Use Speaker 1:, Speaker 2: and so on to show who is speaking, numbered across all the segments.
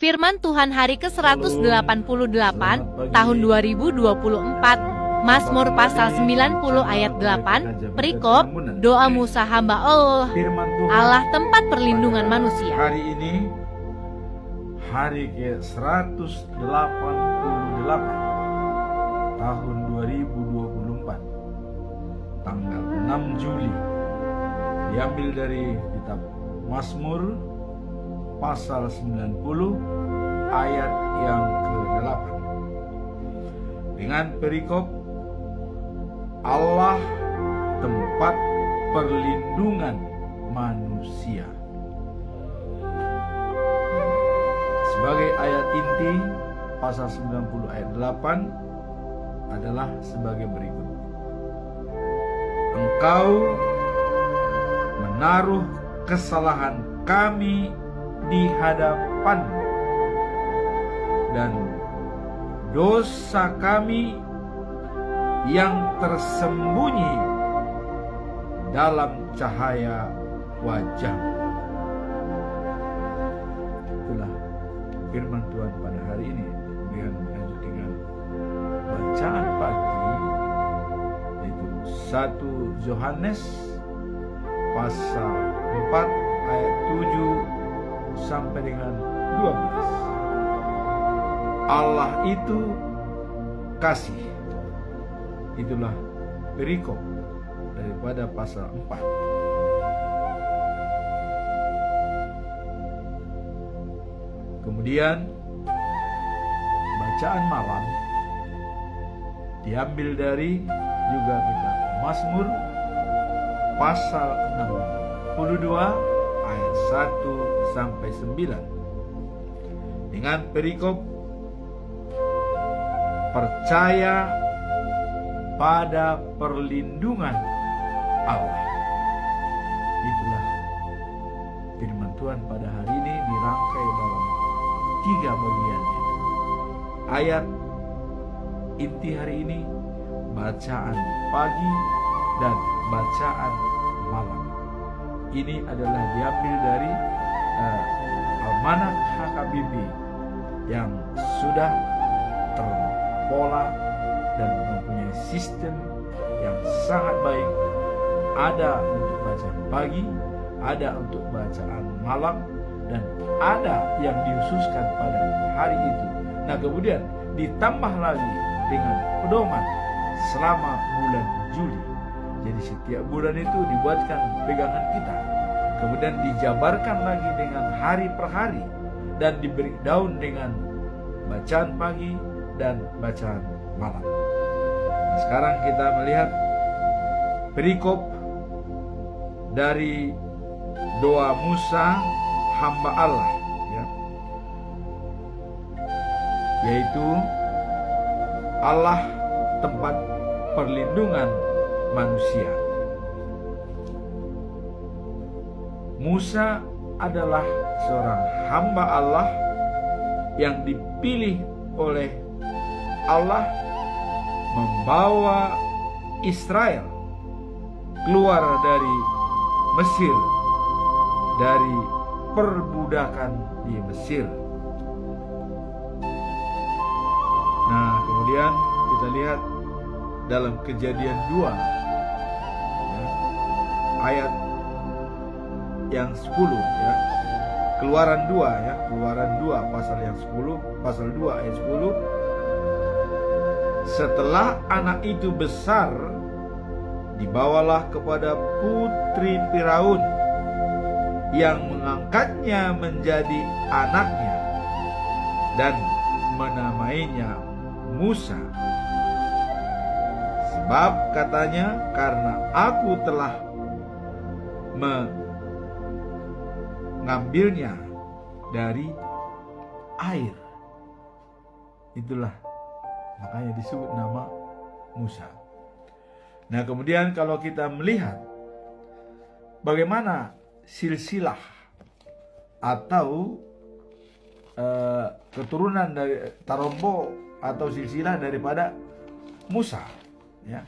Speaker 1: Firman Tuhan hari ke-188 tahun 2024, Mazmur pasal 90 ayat 8, perikop, doa Musa hamba Allah, Allah tempat perlindungan manusia.
Speaker 2: Hari ini hari ke-188 tahun 2024, tanggal 6 Juli, diambil dari kitab Mazmur pasal 90 ayat yang ke-8 dengan perikop Allah tempat perlindungan manusia. Sebagai ayat inti pasal 90 ayat 8 adalah sebagai berikut. Engkau menaruh kesalahan kami di hadapan-Mu dan dosa kami yang tersembunyi dalam cahaya wajah-Mu. Itulah firman Tuhan pada hari ini. Kemudian lanjut dengan bacaan pagi, yaitu 1 Yohanes pasal 4 ayat 7 sampai dengan 12. Allah itu kasih. Itulah perikop daripada pasal 4. Kemudian bacaan malam diambil dari juga kitab Mazmur pasal 62 ayat 1 sampai 9 dengan perikop percaya pada perlindungan Allah. Itulah firman Tuhan pada hari ini dirangkai dalam 3 bagian itu. Ayat inti hari ini, bacaan pagi dan bacaan malam. Ini adalah diambil dari Almanak HKBP yang sudah terpola dan mempunyai sistem yang sangat baik. Ada untuk bacaan pagi, ada untuk bacaan malam, dan ada yang dikhususkan pada hari itu. Nah, kemudian ditambah lagi dengan pedoman selama bulan Juli. Jadi setiap bulan itu dibuatkan pegangan kita, kemudian dijabarkan lagi dengan hari per hari, dan diberi daun dengan bacaan pagi dan bacaan malam. Nah, sekarang kita melihat perikop dari doa Musa hamba Allah, ya, yaitu Allah tempat perlindungan manusia. Musa adalah seorang hamba Allah yang dipilih oleh Allah membawa Israel keluar dari Mesir, dari perbudakan di Mesir. Nah, kemudian kita lihat dalam Kejadian 2 ya, ayat yang 10 ya. Keluaran 2 ya, Keluaran 2 pasal yang 10, pasal 2 ayat 10. Setelah anak itu besar, dibawalah kepada putri Firaun yang mengangkatnya menjadi anaknya dan menamainya Musa. Sebab katanya, karena aku telah mengambilnya dari air. Itulah makanya disebut nama Musa. Nah, kemudian kalau kita melihat bagaimana silsilah atau keturunan dari Tarombo atau silsilah daripada Musa, ya.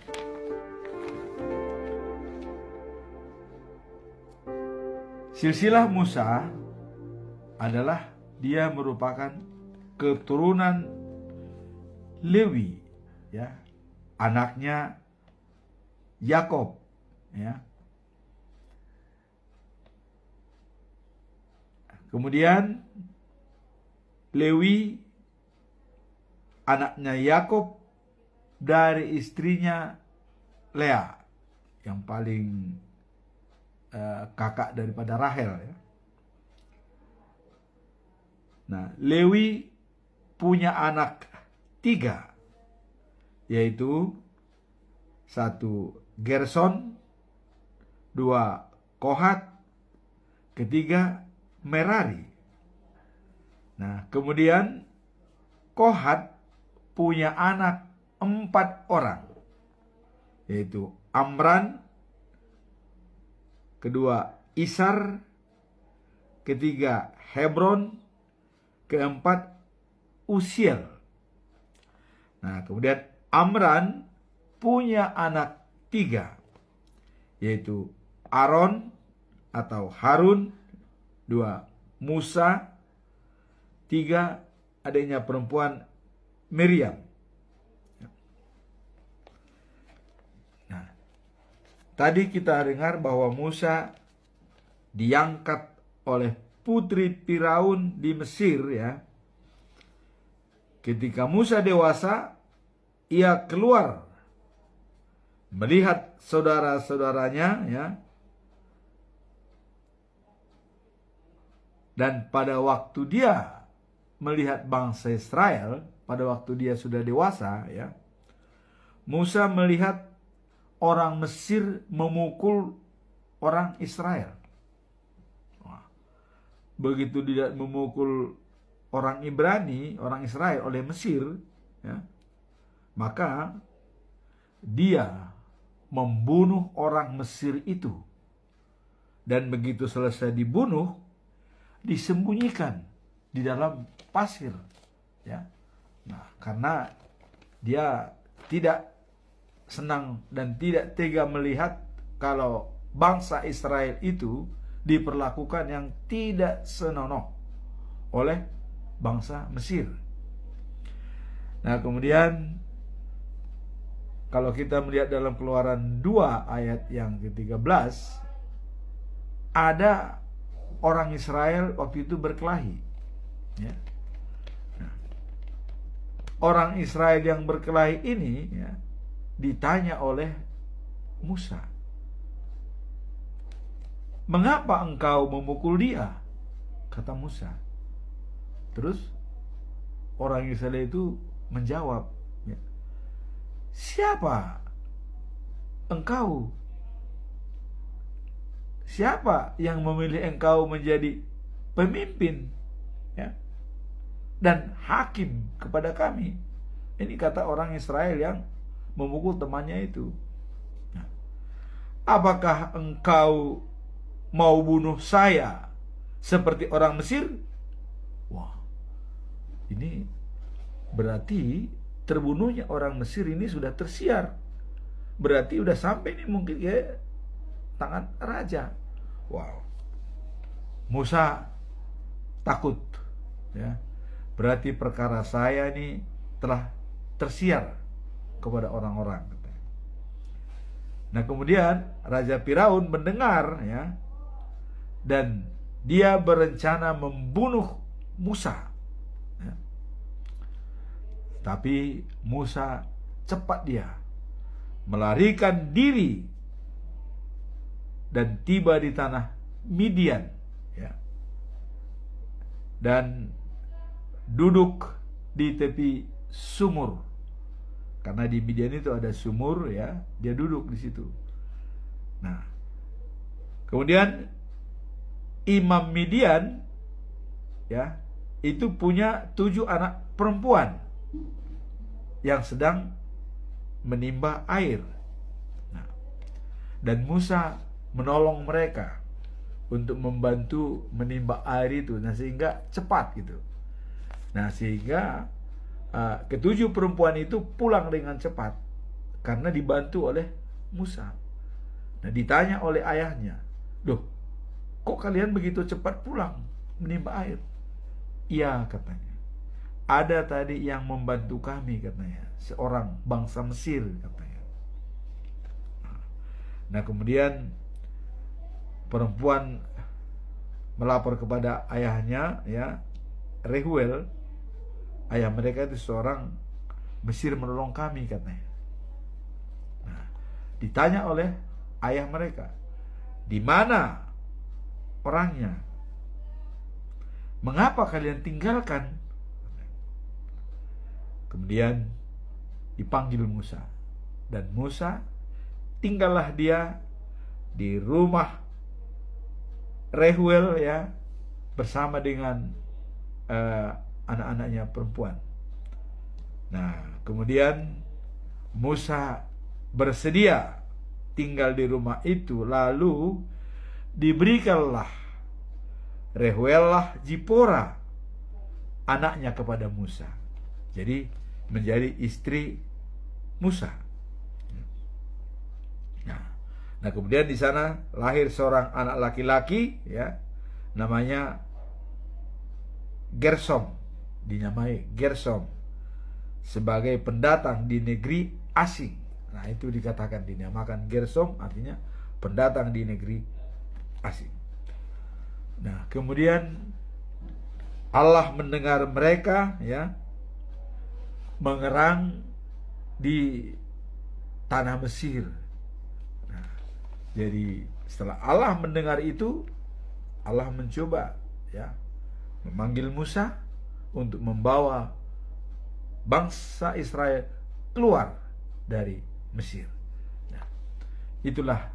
Speaker 2: Silsilah Musa adalah dia merupakan keturunan Lewi, ya, anaknya Yakob, ya. Kemudian Lewi anaknya Yakob dari istrinya Lea, yang paling kakak daripada Rahel, ya. Nah, Lewi punya anak 3, yaitu 1 Gerson, 2 Kohat, 3 Merari. Nah, kemudian Kohat punya anak 4 orang, yaitu Amran, kedua Isar, 3 Hebron, 4 Uziel. Nah, kemudian Amran punya anak 3, yaitu Aaron atau Harun, 2 Musa, 3 adiknya perempuan Miriam. Nah, tadi kita dengar bahwa Musa diangkat oleh putri Firaun di Mesir, ya. Ketika Musa dewasa, ia keluar melihat saudara-saudaranya, ya. Dan pada waktu dia melihat bangsa Israel, pada waktu dia sudah dewasa, ya, Musa melihat orang Mesir memukul orang Israel. Begitu dia memukul orang Ibrani, orang Israel oleh Mesir, ya, maka dia membunuh orang Mesir itu. Dan begitu selesai dibunuh, disembunyikan di dalam pasir, ya. Nah, karena dia tidak senang dan tidak tega melihat kalau bangsa Israel itu diperlakukan yang tidak senonoh oleh bangsa Mesir. Nah, kemudian kalau kita melihat dalam Keluaran 2 ayat yang ke-13, ada orang Israel waktu itu berkelahi, ya. Nah, orang Israel yang berkelahi ini, ya, ditanya oleh Musa, "Mengapa engkau memukul dia?" Kata Musa. Terus orang Israel itu menjawab, ya, "Siapa engkau? Siapa yang memilih engkau menjadi pemimpin, ya, dan hakim kepada kami?" Ini kata orang Israel yang memukul temannya itu. Nah, "Apakah engkau mau bunuh saya seperti orang Mesir?" Wah, ini berarti terbunuhnya orang Mesir ini sudah tersiar. Berarti udah sampai nih mungkin ke tangan raja. Wow, Musa takut, ya. Berarti perkara saya ini telah tersiar kepada orang-orang. Nah, kemudian Raja Firaun mendengar, ya, dan dia berencana membunuh Musa, ya. Tapi Musa cepat dia melarikan diri dan tiba di tanah Midian, ya, dan duduk di tepi sumur. Karena di Midian itu ada sumur, ya, dia duduk di situ. Nah, kemudian imam Midian, ya, itu punya 7 anak perempuan yang sedang menimba air. Nah, dan Musa menolong mereka untuk membantu menimba air itu. Nah, sehingga cepat gitu. Nah, sehingga ke-7 perempuan itu pulang dengan cepat karena dibantu oleh Musa. Nah, ditanya oleh ayahnya, "Loh, kok kalian begitu cepat pulang menimba air?" Iya, katanya. Ada tadi yang membantu kami, katanya. Seorang bangsa Mesir, katanya. Nah, kemudian perempuan melapor kepada ayahnya, ya, Reuel. Ayah mereka itu seorang Mesir menolong kami, katanya. Nah, ditanya oleh ayah mereka, di mana orangnya? Mengapa kalian tinggalkan? Kemudian dipanggil Musa, dan Musa tinggallah dia di rumah Reuel, ya, bersama dengan anak-anaknya perempuan. Nah, kemudian Musa bersedia tinggal di rumah itu, lalu diberikanlah Reuel lah Zipora, anaknya, kepada Musa. Jadi menjadi istri Musa. Nah, kemudian di sana lahir seorang anak laki-laki, ya, namanya Gersom, dinamai Gersom, sebagai pendatang di negeri asing. Nah, itu dikatakan dinamakan Gersom, artinya pendatang di negeri asing. Nah, kemudian Allah mendengar mereka, ya, mengerang di tanah Mesir. Nah, jadi setelah Allah mendengar itu, Allah mencoba, ya, memanggil Musa untuk membawa bangsa Israel keluar dari Mesir. Nah, itulah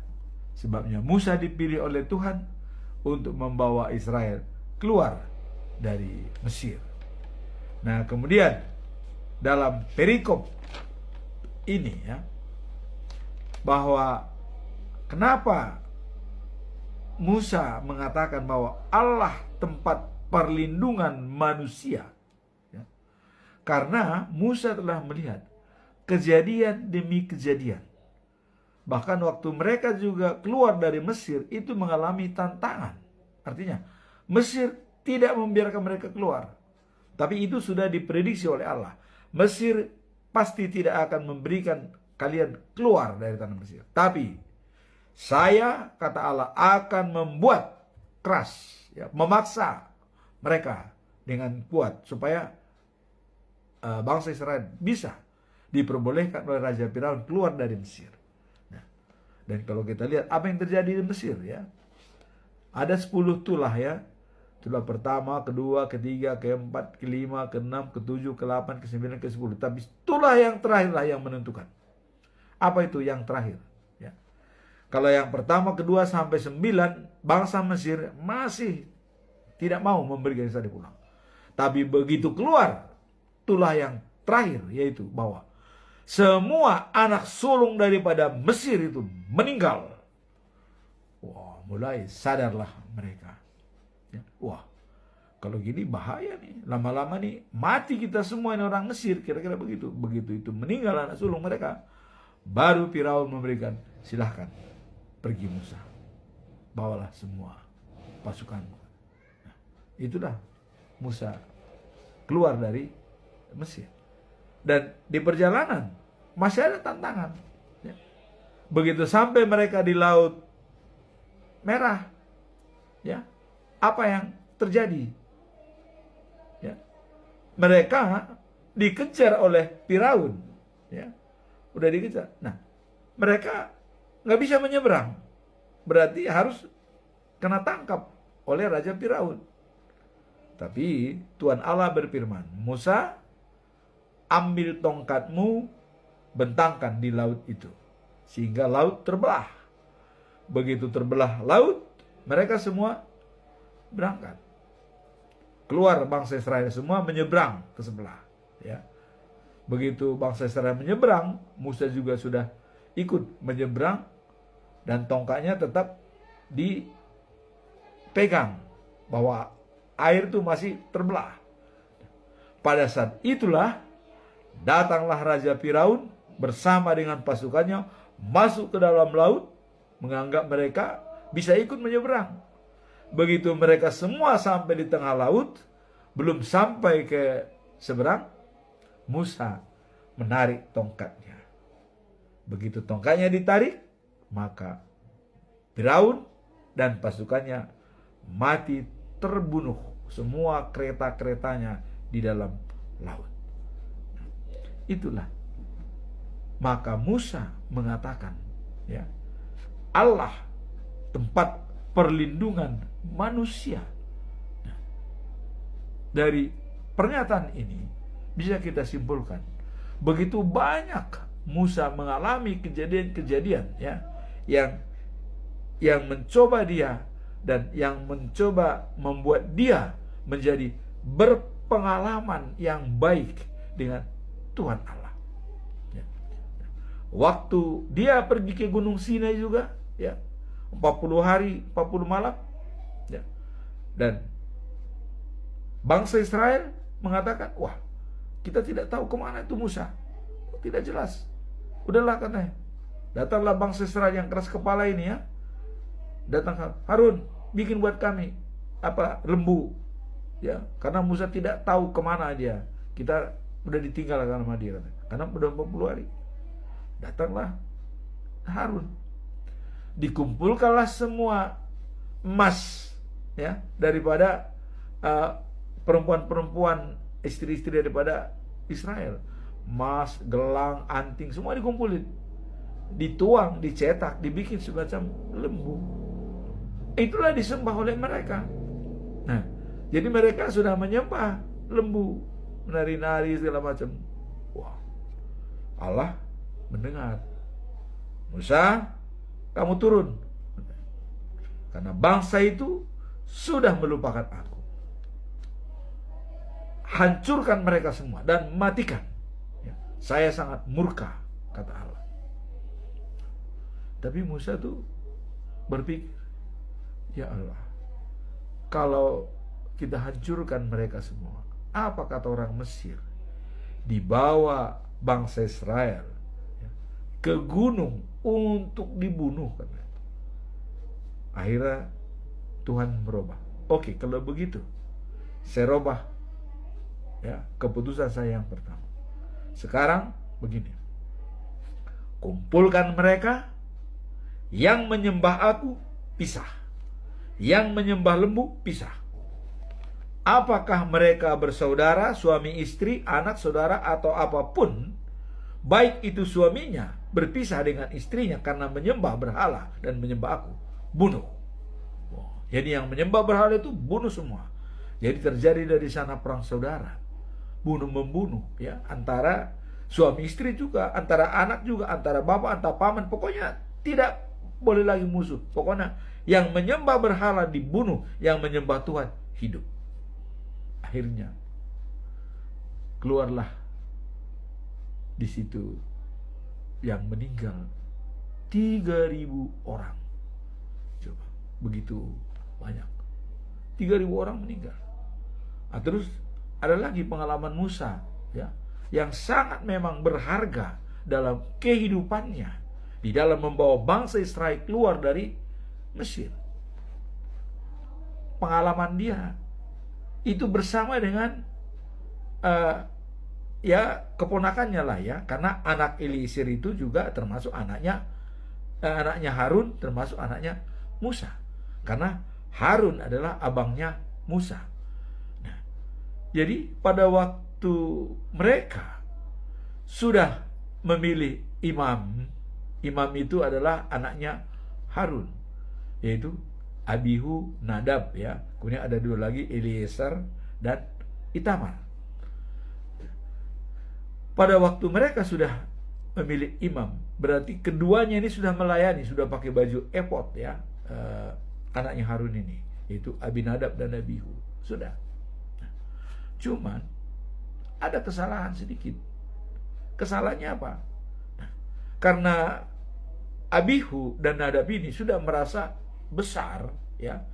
Speaker 2: sebabnya Musa dipilih oleh Tuhan untuk membawa Israel keluar dari Mesir. Nah, kemudian dalam perikop ini, ya, bahwa kenapa Musa mengatakan bahwa Allah tempat perlindungan manusia, ya, karena Musa telah melihat kejadian demi kejadian. Bahkan waktu mereka juga keluar dari Mesir itu mengalami tantangan. Artinya Mesir tidak membiarkan mereka keluar, tapi itu sudah diprediksi oleh Allah. Mesir pasti tidak akan memberikan kalian keluar dari tanah Mesir, tapi saya, kata Allah, akan membuat keras, ya, memaksa mereka dengan kuat supaya bangsa Israel bisa diperbolehkan oleh Raja Firaun keluar dari Mesir. Nah, dan kalau kita lihat apa yang terjadi di Mesir, ya, ada 10 tulah, ya. Tulah pertama, kedua, ketiga, keempat, kelima, keenam, ketujuh, ke-8, ke-9, ke-10. Tapi tulah yang terakhirlah yang menentukan. Apa itu yang terakhir? Ya. Kalau yang pertama, kedua, sampai 9, bangsa Mesir masih tidak mau memberikan Israel pulang. Tapi begitu keluar tulah yang terakhir, yaitu bahwa semua anak sulung daripada Mesir itu meninggal. Wah, mulai sadarlah mereka. Ya, wah, kalau gini bahaya nih. Lama-lama nih mati kita semua ini orang Mesir. Kira-kira begitu. Begitu itu meninggal anak sulung mereka, baru Firaun memberikan, silahkan pergi Musa, bawalah semua pasukanmu. Nah, itulah Musa keluar dari Mesir. Dan di perjalanan masih ada tantangan, ya. Begitu sampai mereka di Laut Merah, ya, apa yang terjadi? Ya, mereka dikejar oleh Firaun, ya, udah dikejar. Nah, mereka nggak bisa menyeberang, berarti harus kena tangkap oleh Raja Firaun. Tapi Tuhan Allah berfirman, Musa, ambil tongkatmu, bentangkan di laut itu, sehingga laut terbelah. Begitu terbelah laut, mereka semua berangkat. Keluar bangsa Israel semua menyeberang ke sebelah, ya. Begitu bangsa Israel menyeberang, Musa juga sudah ikut menyeberang, dan tongkatnya tetap dipegang bahwa air itu masih terbelah. Pada saat itulah datanglah Raja Firaun bersama dengan pasukannya masuk ke dalam laut, menganggap mereka bisa ikut menyeberang. Begitu mereka semua sampai di tengah laut, belum sampai ke seberang, Musa menarik tongkatnya. Begitu tongkatnya ditarik, maka Firaun dan pasukannya mati terbunuh, semua kereta-keretanya di dalam laut. Itulah, maka Musa mengatakan, ya, Allah tempat perlindungan manusia. Nah, dari pernyataan ini bisa kita simpulkan, begitu banyak Musa mengalami kejadian-kejadian, ya, yang mencoba dia dan yang mencoba membuat dia menjadi berpengalaman yang baik dengan Tuhan Allah. Ya. Waktu dia pergi ke Gunung Sinai juga, ya, 40 hari 40 malam, ya, dan bangsa Israel mengatakan, wah, kita tidak tahu kemana itu Musa, tidak jelas. Udahlah, katanya, datanglah bangsa Israel yang keras kepala ini, ya, datang, Harun, bikin buat kami lembu, ya, karena Musa tidak tahu kemana dia, kita udah ditinggalkan sama dia, karena udah 40 hari. Datanglah Harun, dikumpulkanlah semua emas, ya, daripada perempuan-perempuan, istri-istri daripada Israel, emas, gelang, anting, semua dikumpulin, dituang, dicetak, dibikin semacam lembu. Itulah disembah oleh mereka. Nah, jadi mereka sudah menyembah lembu, menari-nari segala macam. Wah, Allah mendengar. Musa, kamu turun, karena bangsa itu sudah melupakan aku. Hancurkan mereka semua dan matikan. Ya, saya sangat murka, kata Allah. Tapi Musa tuh berpikir, ya Allah, kalau kita hancurkan mereka semua, apa kata orang Mesir? Dibawa bangsa Israel, ya, ke gunung untuk dibunuh, katanya. Akhirnya Tuhan merubah. Oke, kalau begitu saya robah, ya, keputusan saya yang pertama. Sekarang begini, kumpulkan mereka, yang menyembah aku pisah, yang menyembah lembu pisah. Apakah mereka bersaudara, suami istri, anak saudara, atau apapun, baik itu suaminya berpisah dengan istrinya karena menyembah berhala dan menyembah aku, bunuh. Jadi yang menyembah berhala itu bunuh semua. Jadi terjadi dari sana perang saudara, bunuh-membunuh, ya, antara suami istri juga, antara anak juga, antara bapak, antara paman. Pokoknya tidak boleh lagi musuh. Pokoknya yang menyembah berhala dibunuh, yang menyembah Tuhan hidup. Akhirnya keluarlah di situ yang meninggal 3.000 orang. Coba, begitu banyak, 3.000 orang meninggal. Nah, terus ada lagi pengalaman Musa, ya, yang sangat memang berharga dalam kehidupannya, di dalam membawa bangsa Israel keluar dari Mesir. Pengalaman dia itu bersama dengan ya, keponakannya lah, ya, karena anak Eliezer itu juga termasuk anaknya Harun, termasuk anaknya Musa, karena Harun adalah abangnya Musa. Nah, jadi pada waktu mereka sudah memilih imam, imam itu adalah anaknya Harun, yaitu Abihu, Nadab, ya. Kemudian ada dua lagi, Eliezer dan Itamar. Pada waktu mereka sudah memilih imam, berarti keduanya ini sudah melayani, sudah pakai baju efod, ya, anaknya Harun ini, yaitu Abinadab dan Abihu, sudah. Cuman ada kesalahan sedikit. Kesalahannya apa? Karena Abihu dan Nadab ini sudah merasa besar, ya,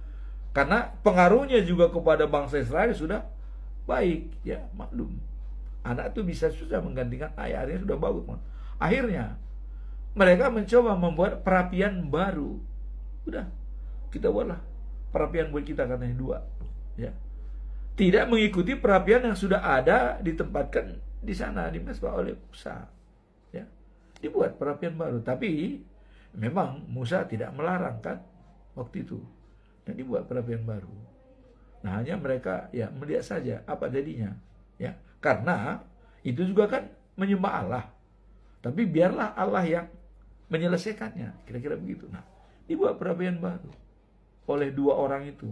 Speaker 2: karena pengaruhnya juga kepada bangsa Israel sudah baik, ya, maklum. Anak itu bisa susah menggantikan ayah, akhirnya sudah bagus. Akhirnya mereka mencoba membuat perapian baru. Udah, kita buatlah perapian buat kita, katanya 2, ya. tidak mengikuti perapian yang sudah ada ditempatkan di sana di Mesbah oleh Musa. Ya, dibuat perapian baru. Tapi memang Musa tidak melarang kan waktu itu, dan dibuat perapian baru. Nah, hanya mereka ya melihat saja apa jadinya. Ya, karena itu juga kan menyembah Allah. Tapi biarlah Allah yang menyelesaikannya, kira-kira begitu. Nah, dibuat perapian baru oleh dua orang itu,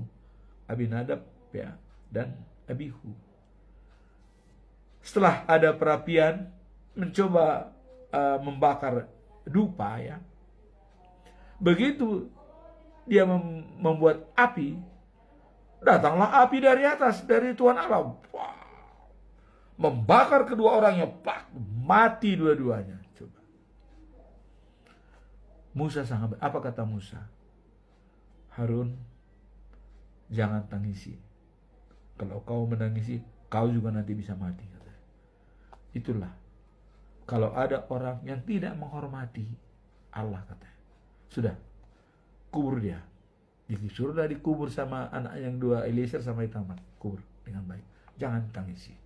Speaker 2: Abinadab ya dan Abihu. Setelah ada perapian, mencoba membakar dupa ya. Begitu dia membuat api, datanglah api dari atas, dari Tuhan Allah. Wow. Membakar kedua orangnya, mati dua-duanya. Coba. Musa sangat, apa kata Musa? Harun, jangan tangisi. Kalau kau menangisi, kau juga nanti bisa mati. Katanya. Itulah. Kalau ada orang yang tidak menghormati Allah, katanya. Sudah, kubur dia. Disuruhlah dikubur sama anak yang dua, Eliezer sama Itamar. Kubur dengan baik. Jangan tangisi.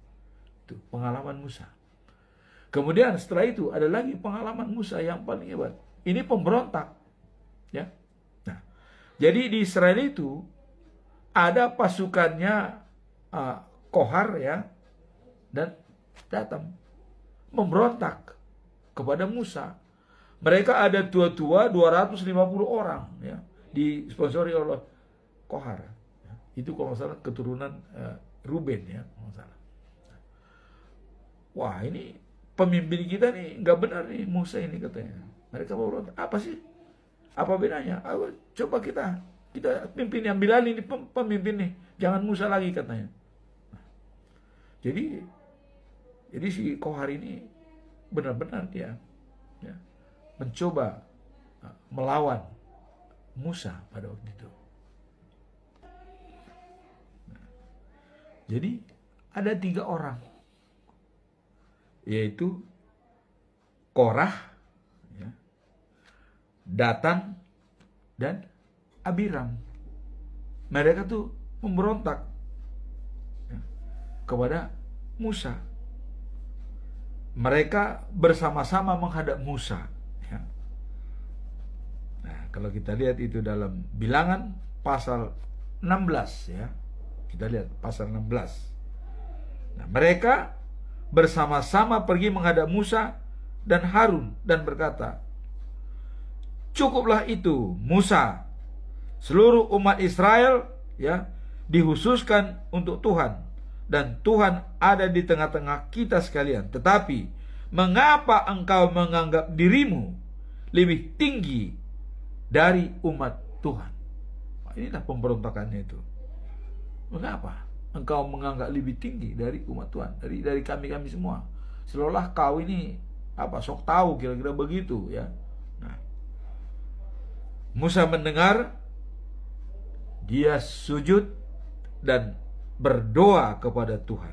Speaker 2: Itu pengalaman Musa. Kemudian setelah itu ada lagi pengalaman Musa yang paling hebat. Ini pemberontak. Ya. Nah, jadi di Israel itu ada pasukannya Kohar ya, dan datang memberontak kepada Musa. Mereka ada tua-tua 250 orang ya, disponsori oleh Kohar. Itu kalau nggak salah keturunan Ruben ya, kalau nggak salah. Wah, ini pemimpin kita nih nggak benar nih Musa ini, katanya. Mereka mau berontak. Apa sih? Apa bedanya? Coba kita pimpin, yang Bilal ini pemimpin nih, jangan Musa lagi, katanya. Jadi si Kohar ini benar-benar dia ya, mencoba melawan Musa pada waktu itu. Jadi ada 3 orang, yaitu Korah, ya, Datan, dan Abiram. Mereka tuh memberontak ya, kepada Musa. Mereka bersama-sama menghadap Musa. Ya. Nah, kalau kita lihat itu dalam Bilangan pasal 16 ya. Kita lihat pasal 16. Nah, mereka bersama-sama pergi menghadap Musa dan Harun dan berkata, "Cukuplah itu, Musa. Seluruh umat Israel ya dikhususkan untuk Tuhan, dan Tuhan ada di tengah-tengah kita sekalian. Tetapi mengapa engkau menganggap dirimu lebih tinggi dari umat Tuhan?" Nah, inilah pemberontakannya itu. Mengapa engkau menganggap lebih tinggi dari umat Tuhan, dari kami semua? Seolah kau ini sok tahu, kira-kira begitu ya. Nah, Musa mendengar, dia sujud dan berdoa kepada Tuhan.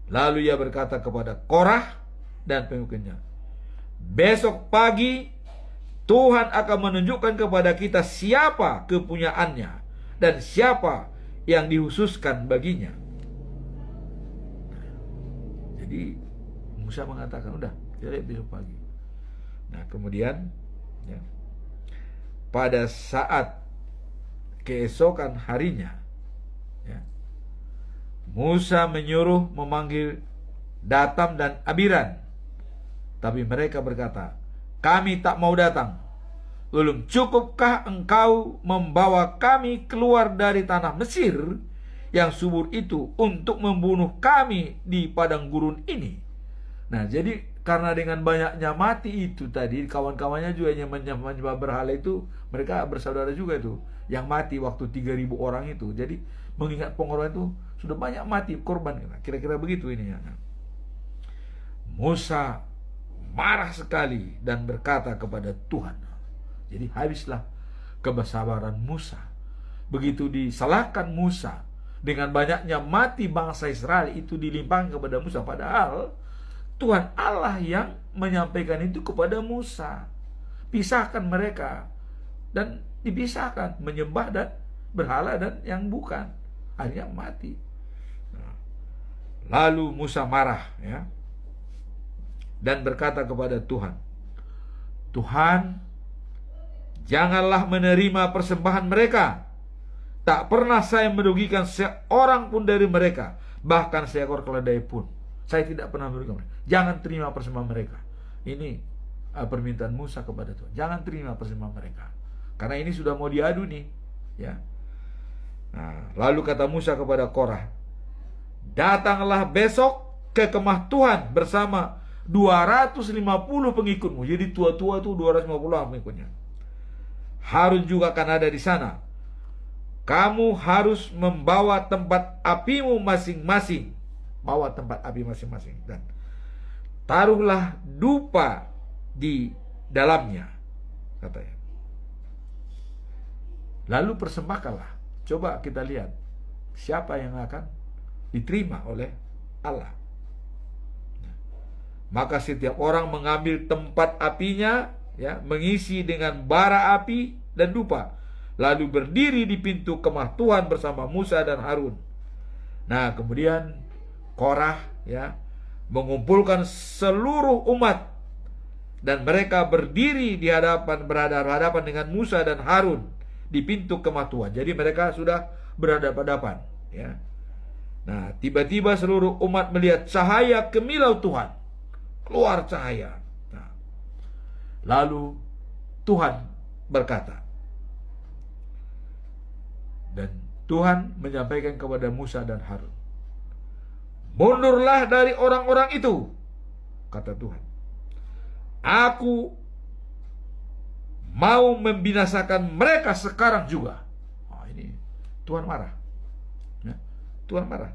Speaker 2: Lalu ia berkata kepada Korah dan pengikutnya, "Besok pagi Tuhan akan menunjukkan kepada kita siapa kepunyaannya dan siapa yang dikhususkan baginya." Jadi Musa mengatakan, udah, kita lihat besok pagi. Nah, kemudian ya, pada saat keesokan harinya ya, Musa menyuruh memanggil Datam dan Abiram, tapi mereka berkata, "Kami tak mau datang. Belum cukupkah engkau membawa kami keluar dari tanah Mesir yang subur itu untuk membunuh kami di padang gurun ini?" Nah, jadi karena dengan banyaknya mati itu tadi, kawan-kawannya juga yang menyembah berhala itu, mereka bersaudara juga itu, yang mati waktu 3.000 orang itu. Jadi mengingat pengorbanan itu, sudah banyak mati korban. Kira-kira begitu ini ya. Musa marah sekali dan berkata kepada Tuhan. Jadi habislah kesabaran Musa. Begitu disalahkan Musa, dengan banyaknya mati bangsa Israel itu dilimpahkan kepada Musa. Padahal Tuhan Allah yang menyampaikan itu kepada Musa. Pisahkan mereka. Dan dipisahkan, menyembah dan berhala dan yang bukan. Akhirnya mati. Lalu Musa marah, ya, dan berkata kepada Tuhan, Tuhan, janganlah menerima persembahan mereka. Tak pernah saya merugikan seorang pun dari mereka, bahkan seekor keledai pun saya tidak pernah merugikan mereka. Jangan terima persembahan mereka. Ini permintaan Musa kepada Tuhan. Jangan terima persembahan mereka, karena ini sudah mau diadu nih, ya. Nah, lalu kata Musa kepada Korah, datanglah besok ke kemah Tuhan bersama 250 pengikutmu. Jadi tua-tua itu 250 pengikutnya. Harun juga akan ada di sana. Kamu harus membawa tempat apimu masing-masing. Bawa tempat api masing-masing. Dan taruhlah dupa di dalamnya, katanya. Lalu persembahkanlah. Coba kita lihat siapa yang akan diterima oleh Allah. Maka setiap orang mengambil tempat apinya, ya, mengisi dengan bara api dan dupa, lalu berdiri di pintu kemah Tuhan bersama Musa dan Harun. Nah, kemudian Korah, ya, mengumpulkan seluruh umat, dan mereka berdiri berhadapan dengan Musa dan Harun di pintu kemah Tuhan. Jadi mereka sudah berhadapan-hadapan, ya. Nah, tiba-tiba seluruh umat melihat cahaya kemilau Tuhan, keluar cahaya. Nah, lalu Tuhan berkata, dan Tuhan menyampaikan kepada Musa dan Harun, mundurlah dari orang-orang itu, kata Tuhan. Aku mau membinasakan mereka sekarang juga. Oh, ini Tuhan marah, ya, Tuhan marah.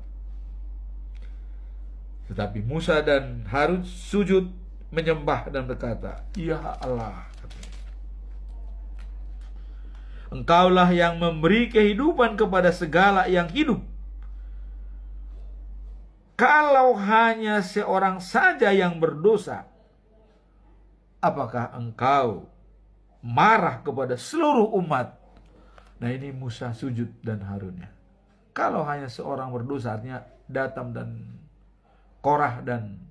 Speaker 2: Tetapi Musa dan Harun sujud menyembah dan berkata, ya Allah, Engkaulah yang memberi kehidupan kepada segala yang hidup. Kalau hanya seorang saja yang berdosa, apakah Engkau marah kepada seluruh umat? Nah, ini Musa sujud dan Harunnya. Kalau hanya seorang berdosa, artinya Datam dan Korah dan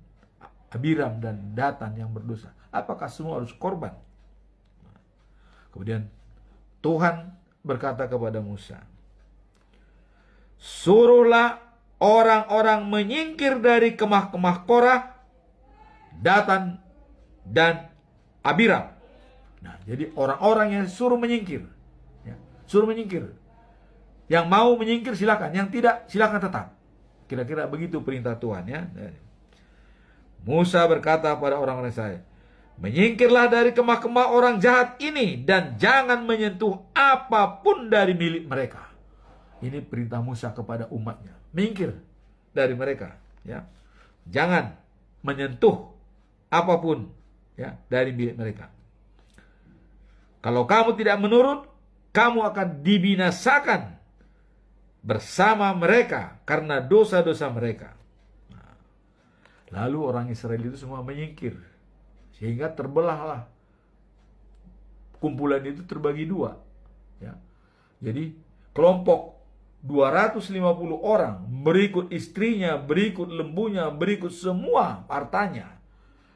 Speaker 2: Abiram dan Datan yang berdosa, apakah semua harus korban? Kemudian Tuhan berkata kepada Musa, suruhlah orang-orang menyingkir dari kemah-kemah Korah, Datan, dan Abiram. Nah, jadi orang-orang yang suruh menyingkir, ya, suruh menyingkir. Yang mau menyingkir silakan, yang tidak silakan tetap. Kira-kira begitu perintah Tuhan, ya. Musa berkata pada orang-orang Israel, menyingkirlah dari kemah-kemah orang jahat ini dan jangan menyentuh apapun dari milik mereka. Ini perintah Musa kepada umatnya, menyingkir dari mereka, ya. Jangan menyentuh apapun, ya, dari milik mereka. Kalau kamu tidak menurut, kamu akan dibinasakan bersama mereka karena dosa-dosa mereka. Nah, lalu orang Israel itu semua menyingkir, sehingga terbelahlah. Kumpulan itu terbagi dua, ya. Jadi kelompok 250 orang berikut istrinya, berikut lembunya, berikut semua hartanya.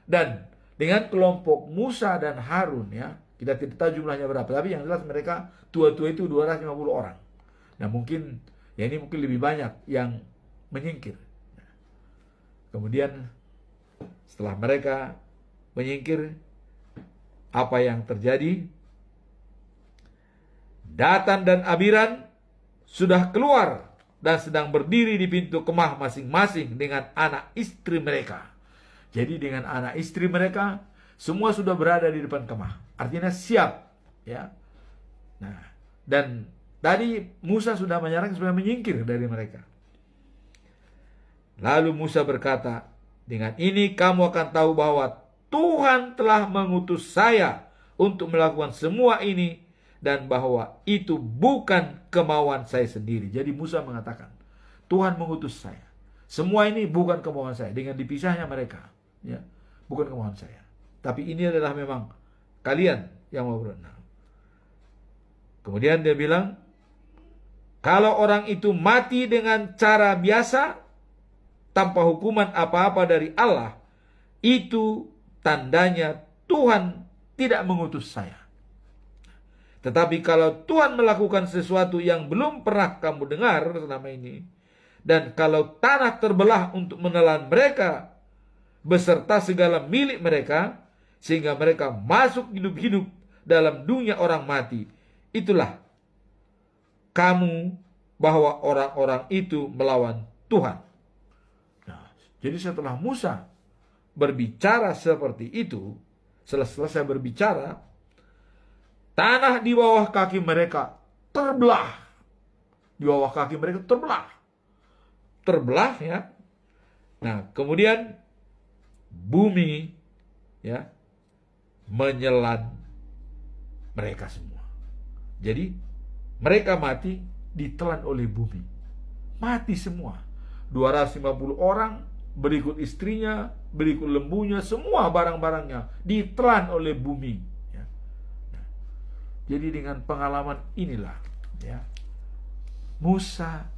Speaker 2: Dan dengan kelompok Musa dan Harun, ya, kita tidak tahu jumlahnya berapa, tapi yang jelas mereka tua-tua itu 250 orang. Nah, mungkin, ya, ini mungkin lebih banyak yang menyingkir. Kemudian setelah mereka menyingkir, apa yang terjadi? Datan dan Abiram sudah keluar dan sedang berdiri di pintu kemah masing-masing dengan anak istri mereka. Jadi dengan anak istri mereka semua sudah berada di depan kemah. Artinya siap, ya. Nah, dan tadi Musa sudah menyarankan supaya menyingkir dari mereka. Lalu Musa berkata, dengan ini kamu akan tahu bahwa Tuhan telah mengutus saya untuk melakukan semua ini, dan bahwa itu bukan kemauan saya sendiri. Jadi Musa mengatakan, Tuhan mengutus saya. Semua ini bukan kemauan saya. Dengan dipisahnya mereka, ya, bukan kemauan saya. Tapi ini adalah memang kalian yang mau berenang. Kemudian dia bilang, kalau orang itu mati dengan cara biasa, tanpa hukuman apa-apa dari Allah, itu tandanya Tuhan tidak mengutus saya. Tetapi kalau Tuhan melakukan sesuatu yang belum pernah kamu dengar selama ini, dan kalau tanah terbelah untuk menelan mereka beserta segala milik mereka, sehingga mereka masuk hidup-hidup dalam dunia orang mati, itulah kamu bahwa orang-orang itu melawan Tuhan. Nah, jadi setelah Musa berbicara seperti itu, selesai berbicara, tanah di bawah kaki mereka terbelah. Di bawah kaki mereka terbelah. Terbelah ya. Nah, kemudian bumi ya menyelan mereka semua. Jadi mereka mati ditelan oleh bumi. Mati semua. 250 orang, berikut istrinya, berikut lembunya, semua barang-barangnya ditelan oleh bumi. Ya. Nah, jadi dengan pengalaman inilah ya, Musa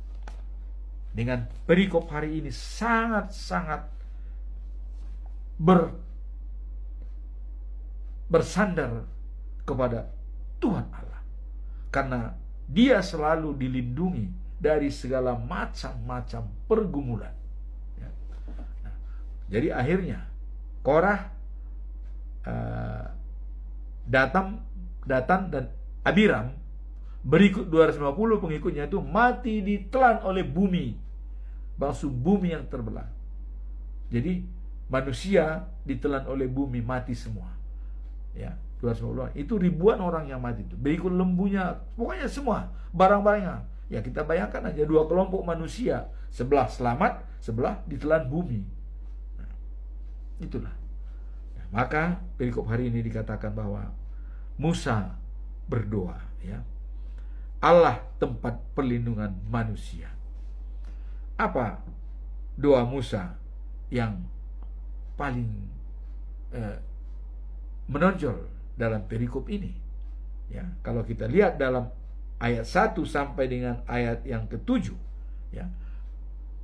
Speaker 2: dengan perikop hari ini sangat-sangat bersandar kepada Tuhan Allah. Karena dia selalu dilindungi dari segala macam-macam pergumulan. Ya. Nah, jadi akhirnya Korah, Datan dan Abiram, berikut 250 pengikutnya itu mati ditelan oleh bumi, bangsa bumi yang terbelah. Jadi manusia ditelan oleh bumi, mati semua. Ya, 250 itu ribuan orang yang mati itu. Berikut lembunya, pokoknya semua barang-barangnya. Ya kita bayangkan aja, dua kelompok manusia, sebelah selamat, sebelah ditelan bumi. Nah, itulah. Nah, maka perikop hari ini dikatakan bahwa Musa berdoa, ya. Allah tempat perlindungan manusia. Apa doa Musa yang paling menonjol dalam perikop ini? Ya, kalau kita lihat dalam ayat 1 sampai dengan ayat yang ke-7, ya,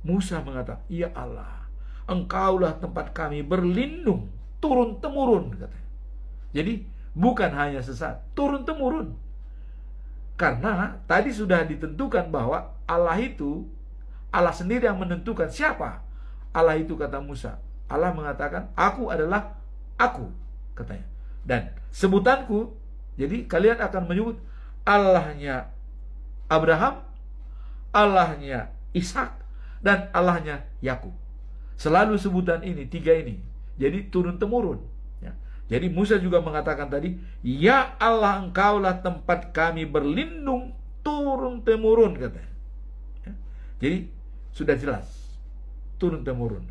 Speaker 2: Musa mengatakan, "Ya Allah, Engkaulah tempat kami berlindung turun-temurun," katanya. Jadi bukan hanya sesaat, turun-temurun. Karena tadi sudah ditentukan bahwa Allah itu, Allah sendiri yang menentukan siapa Allah itu, kata Musa. Allah mengatakan, "Aku adalah aku," katanya. Dan sebutanku, jadi kalian akan menyebut Allahnya Abraham, Allahnya Ishak, dan Allahnya Yakub. Selalu sebutan ini, tiga ini. Jadi turun-temurun. Ya. Jadi Musa juga mengatakan tadi, "Ya Allah, Engkaulah tempat kami berlindung turun-temurun," katanya. Ya. Jadi sudah jelas, turun-temurun.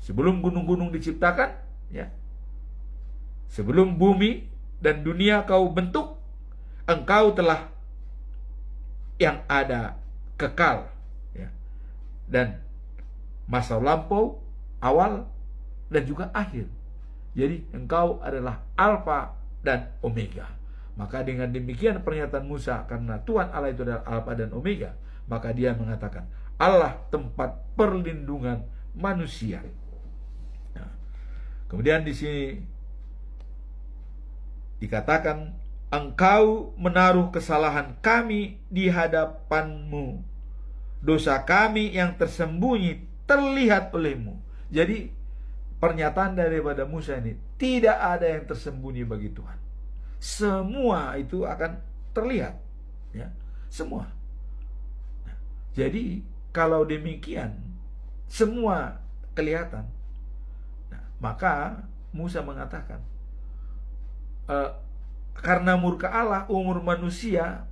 Speaker 2: Sebelum gunung-gunung diciptakan, ya, sebelum bumi dan dunia kau bentuk, Engkau telah yang ada kekal, ya, dan masa lampau, awal, dan juga akhir. Jadi Engkau adalah Alfa dan Omega. Maka dengan demikian pernyataan Musa, karena Tuhan Allah itu adalah Alfa dan Omega, maka dia mengatakan Allah tempat perlindungan manusia. Nah, kemudian di sini dikatakan, Engkau menaruh kesalahan kami di hadapan-Mu, dosa kami yang tersembunyi terlihat oleh-Mu. Jadi pernyataan daripada Musa ini, tidak ada yang tersembunyi bagi Tuhan. Semua itu akan terlihat, ya, semua. Nah, jadi kalau demikian semua kelihatan, nah, maka Musa mengatakan, karena murka Allah, umur manusia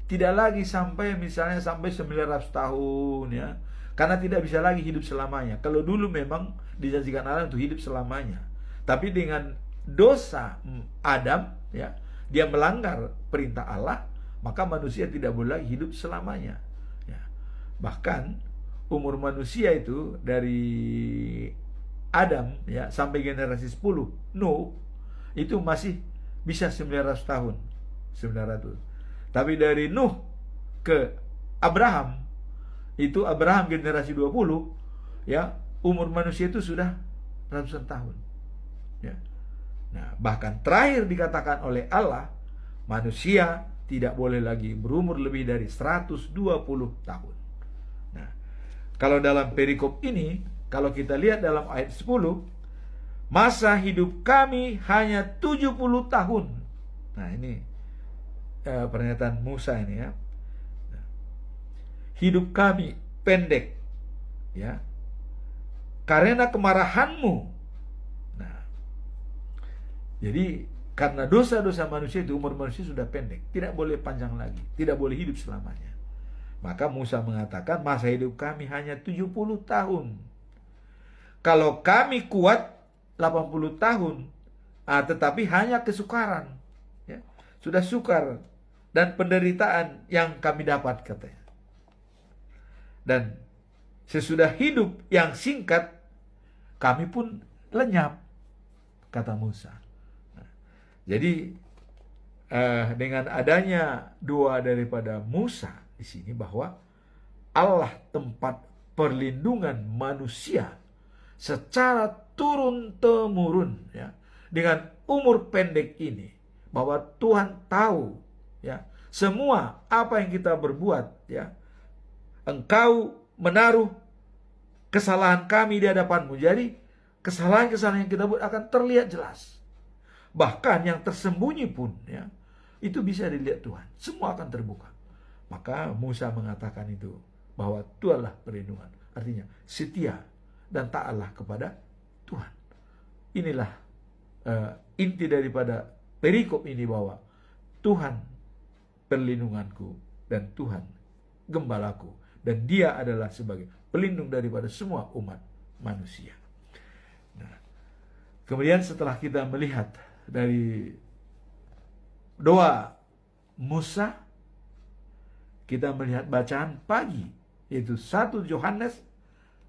Speaker 2: tidak lagi sampai misalnya sampai 900 tahun, ya. Karena tidak bisa lagi hidup selamanya. Kalau dulu memang dijanjikan Allah untuk hidup selamanya. Tapi dengan dosa Adam, ya, dia melanggar perintah Allah, maka manusia tidak boleh lagi hidup selamanya. Ya. Bahkan umur manusia itu dari Adam, ya, sampai generasi 10 Nuh itu masih bisa 900 tahun, 900. Tapi dari Nuh ke Abraham, itu Abraham generasi 20, ya, umur manusia itu sudah ratusan tahun. Ya. Nah, bahkan terakhir dikatakan oleh Allah, manusia tidak boleh lagi berumur lebih dari 120 tahun. Nah, kalau dalam perikop ini, kalau kita lihat dalam ayat 10, masa hidup kami hanya 70 tahun. Nah, ini pernyataan Musa ini ya. Hidup kami pendek, ya, karena kemarahanmu. Nah, jadi karena dosa-dosa manusia itu, umur manusia sudah pendek, tidak boleh panjang lagi, tidak boleh hidup selamanya. Maka Musa mengatakan masa hidup kami hanya 70 tahun. Kalau kami kuat 80 tahun, tetapi hanya kesukaran, ya, sudah sukar dan penderitaan yang kami dapat, katanya. Dan sesudah hidup yang singkat, kami pun lenyap, kata Musa. Nah, jadi dengan adanya doa daripada Musa di sini, bahwa Allah tempat perlindungan manusia secara turun-temurun, ya, dengan umur pendek ini, bahwa Tuhan tahu, ya, semua apa yang kita berbuat, ya. Engkau menaruh kesalahan kami di hadapanmu. Jadi kesalahan-kesalahan yang kita buat akan terlihat jelas. Bahkan yang tersembunyi pun, ya, itu bisa dilihat Tuhan. Semua akan terbuka. Maka Musa mengatakan itu, bahwa Tuhanlah perlindungan. Artinya setia dan taatlah kepada Tuhan. Inilah inti daripada perikop ini, bahwa Tuhan perlindunganku dan Tuhan gembalaku. Dan dia adalah sebagai pelindung daripada semua umat manusia. Nah, kemudian setelah kita melihat dari doa Musa, kita melihat bacaan pagi, yaitu 1 Yohanes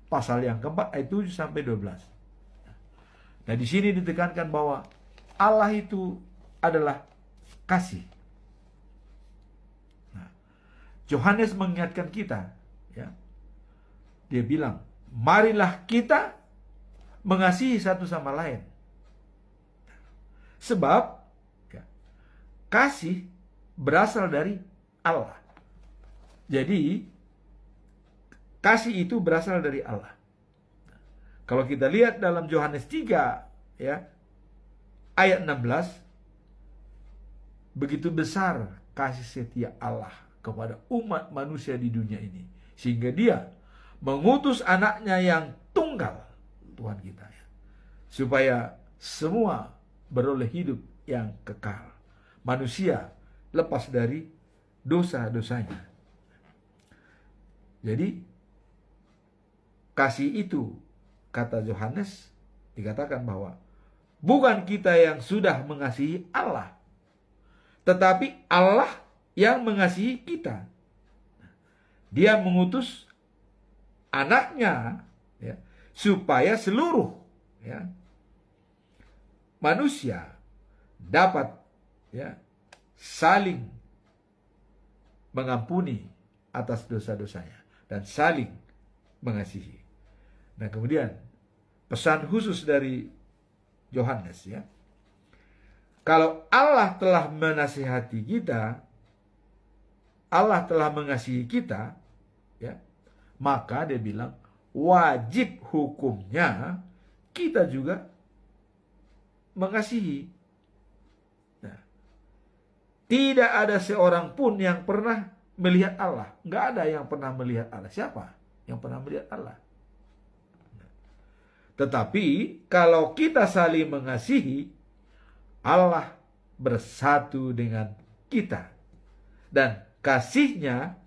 Speaker 2: pasal yang keempat ayat 7 sampai 12. Nah, di sini ditekankan bahwa Allah itu adalah kasih. Nah, Yohanes mengingatkan kita, ya. Dia bilang, marilah kita mengasihi satu sama lain. Sebab, ya, kasih berasal dari Allah. Jadi, kasih itu berasal dari Allah. Kalau kita lihat dalam Yohanes 3, ya, ayat 16, begitu besar kasih setia Allah kepada umat manusia di dunia ini, sehingga dia mengutus anaknya yang tunggal, Tuhan kita, ya, supaya semua beroleh hidup yang kekal. Manusia lepas dari dosa-dosanya. Jadi kasih itu, kata Yohanes, dikatakan bahwa bukan kita yang sudah mengasihi Allah, tetapi Allah yang mengasihi kita. Dia mengutus anaknya, ya, supaya seluruh, ya, manusia dapat, ya, saling mengampuni atas dosa-dosanya dan saling mengasihi. Nah, kemudian pesan khusus dari Yohanes, ya, kalau Allah telah menasihati kita, Allah telah mengasihi kita, ya, maka dia bilang wajib hukumnya kita juga mengasihi. Nah, tidak ada seorang pun yang pernah melihat Allah. Nggak ada yang pernah melihat Allah. Siapa yang pernah melihat Allah? Tetapi kalau kita saling mengasihi, Allah bersatu dengan kita. Dan kasihnya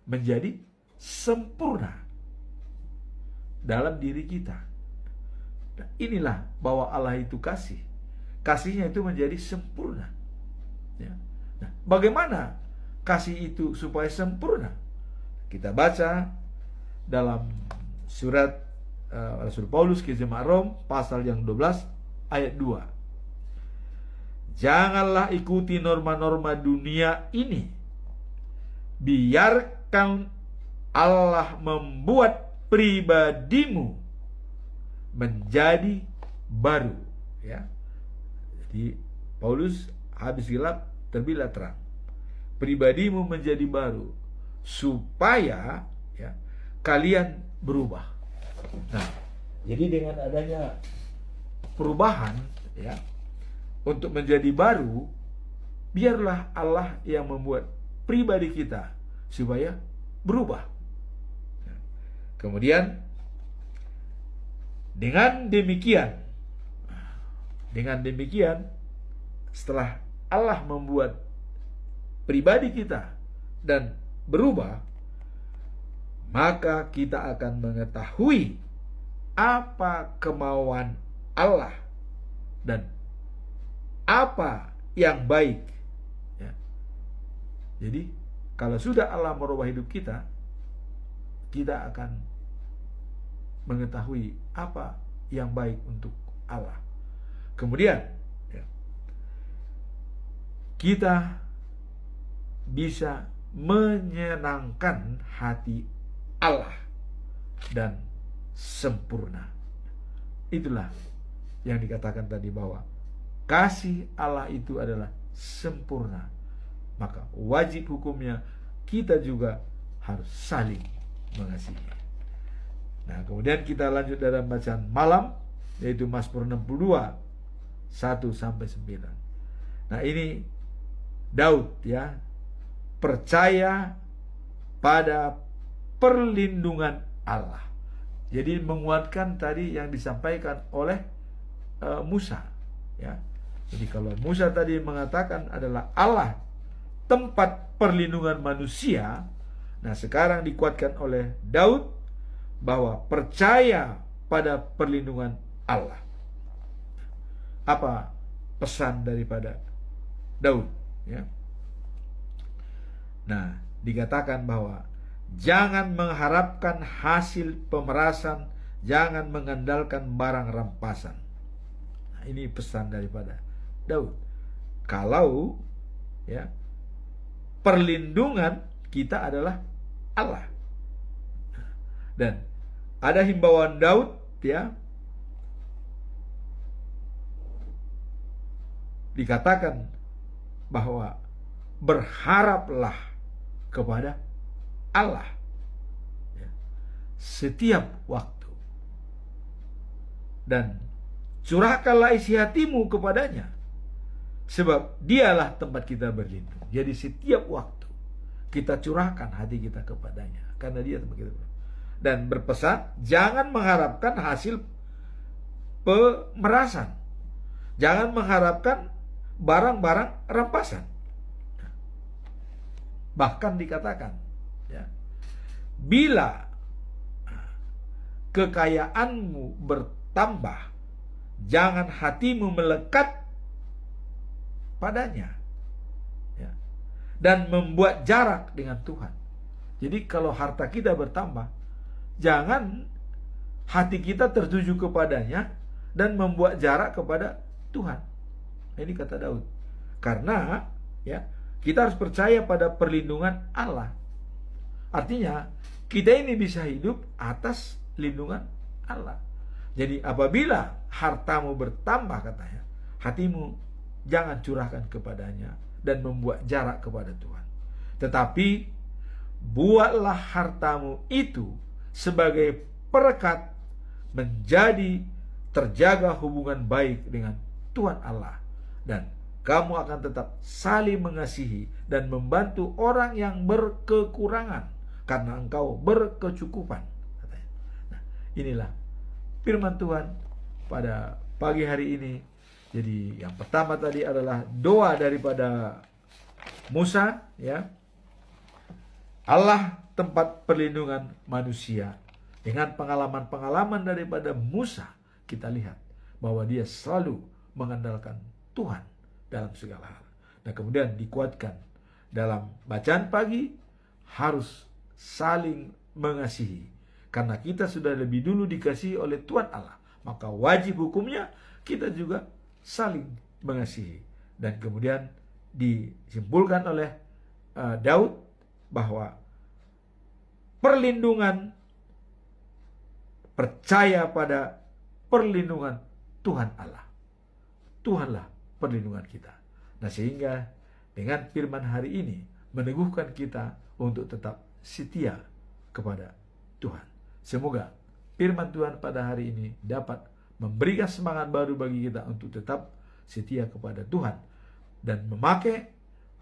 Speaker 2: menjadi sempurna dalam diri kita. Nah, inilah bahwa Allah itu kasih. Kasihnya itu menjadi sempurna. Ya. Nah, bagaimana kasih itu supaya sempurna? Kita baca dalam surat Rasul Paulus ke jemaat Rom pasal yang 12 ayat 2. Janganlah ikuti norma-norma dunia ini. Biarkan Allah membuat pribadimu menjadi baru, ya. Jadi Paulus, habis gelap terbitlah terang. Pribadimu menjadi baru supaya, ya, kalian berubah. Nah, jadi dengan adanya perubahan, ya, untuk menjadi baru, biarlah Allah yang membuat pribadi kita supaya berubah. Nah, kemudian dengan demikian, setelah Allah membuat pribadi kita dan berubah, maka kita akan mengetahui apa kemauan Allah dan apa yang baik, ya. Jadi kalau sudah Allah merubah hidup kita, kita akan mengetahui apa yang baik untuk Allah. Kemudian, ya, kita bisa menyenangkan hati Allah dan sempurna. Itulah yang dikatakan tadi, bahwa kasih Allah itu adalah sempurna. Maka wajib hukumnya kita juga harus saling mengasihi. Nah, kemudian kita lanjut dalam bacaan malam, yaitu Mazmur 62 1-9. Nah, ini Daud, ya, percaya pada perlindungan Allah. Jadi menguatkan tadi yang disampaikan oleh Musa, ya. Jadi kalau Musa tadi mengatakan adalah Allah tempat perlindungan manusia, nah sekarang dikuatkan oleh Daud bahwa percaya pada perlindungan Allah. Apa pesan daripada Daud, ya? Nah, dikatakan bahwa jangan mengharapkan hasil pemerasan, jangan mengandalkan barang rampasan. Nah, ini pesan daripada Daud. Kalau, ya, perlindungan kita adalah Allah. Dan ada himbauan Daud, ya, dikatakan bahwa berharaplah kepada Allah, ya, setiap waktu, dan curahkanlah isi hatimu kepadanya, sebab dialah tempat kita berlindung. Jadi setiap waktu kita curahkan hati kita kepadanya, karena dia tempat kita berlindung. Dan berpesan, jangan mengharapkan hasil pemerasan, jangan mengharapkan barang-barang rampasan. Bahkan dikatakan, ya, bila kekayaanmu bertambah, jangan hatimu melekat padanya, ya, dan membuat jarak dengan Tuhan. Jadi kalau harta kita bertambah, jangan hati kita tertuju kepadanya dan membuat jarak kepada Tuhan. Ini kata Daud. Karena, ya, kita harus percaya pada perlindungan Allah. Artinya, kita ini bisa hidup atas lindungan Allah. Jadi apabila hartamu bertambah, katanya, hatimu jangan curahkan kepadanya dan membuat jarak kepada Tuhan. Tetapi buatlah hartamu itu sebagai perekat menjadi terjaga hubungan baik dengan Tuhan Allah, dan kamu akan tetap saling mengasihi dan membantu orang yang berkekurangan karena engkau berkecukupan, katanya. Nah, inilah firman Tuhan pada pagi hari ini. Jadi yang pertama tadi adalah doa daripada Musa, ya. Allah tempat perlindungan manusia. Dengan pengalaman-pengalaman daripada Musa, kita lihat bahwa dia selalu mengandalkan Tuhan dalam segala hal. Nah, kemudian dikuatkan dalam bacaan pagi, harus saling mengasihi. Karena kita sudah lebih dulu dikasihi oleh Tuhan Allah, maka wajib hukumnya kita juga saling mengasihi. Dan kemudian disimpulkan oleh Daud bahwa perlindungan, percaya pada perlindungan Tuhan Allah. Tuhanlah perlindungan kita. Nah, sehingga dengan firman hari ini meneguhkan kita untuk tetap setia kepada Tuhan. Semoga firman Tuhan pada hari ini dapat memberikan semangat baru bagi kita untuk tetap setia kepada Tuhan dan memakai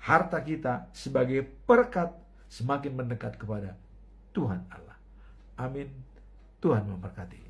Speaker 2: harta kita sebagai perekat semakin mendekat kepada Tuhan Allah. Amin. Tuhan memberkati.